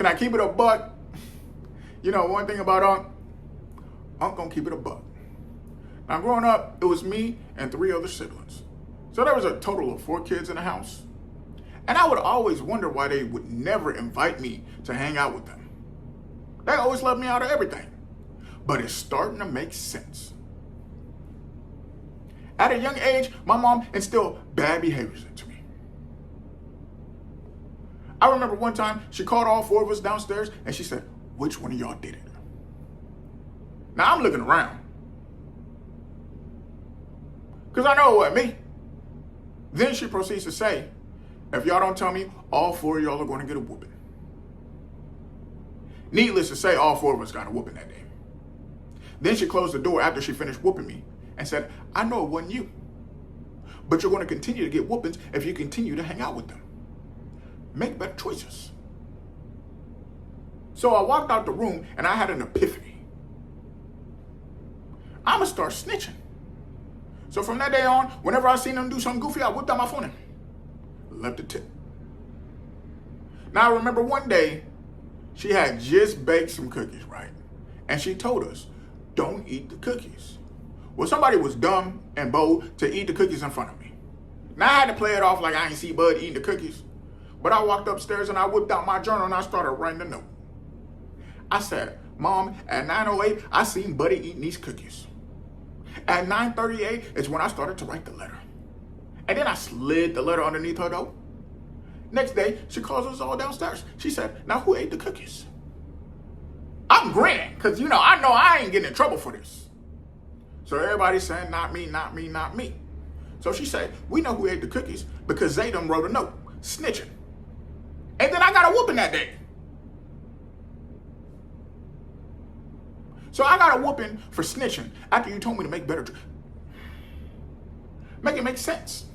Can I keep it a buck? You know, one thing about Unc gonna keep it a buck. Now, growing up, it was me and 3 other siblings. So there was a total of 4 kids in the house. And I would always wonder why they would never invite me to hang out with them. They always left me out of everything. But it's starting to make sense. At a young age, my mom instilled bad behaviors into me. I remember one time she called all 4 of us downstairs and she said, "Which one of y'all did it?" Now I'm looking around, because I know it wasn't me. Then she proceeds to say, "If y'all don't tell me, all 4 of y'all are going to get a whooping." Needless to say, all 4 of us got a whooping that day. Then she closed the door after she finished whooping me and said, "I know it wasn't you, but you're going to continue to get whoopings if you continue to hang out with them. Make better choices." So I walked out the room and I had an epiphany. I'm going to start snitching. So from that day on, whenever I seen them do something goofy, I whipped out my phone and left a tip. Now I remember one day, she had just baked some cookies, right? And she told us, "Don't eat the cookies." Well, somebody was dumb and bold to eat the cookies in front of me. Now I had to play it off like I ain't see Bud eating the cookies. But I walked upstairs and I whipped out my journal and I started writing a note. I said, "Mom, at 9:08, I seen Buddy eating these cookies. At 9:38 is when I started to write the letter." And then I slid the letter underneath her door. Next day, she calls us all downstairs. She said, "Now who ate the cookies?" I'm grinning, because I know I ain't getting in trouble for this. So everybody's saying, "Not me, not me, not me." So she said, "We know who ate the cookies because they done wrote a note, snitching." And then I got a whooping that day. So I got a whooping for snitching after you told me to make better. Make it make sense.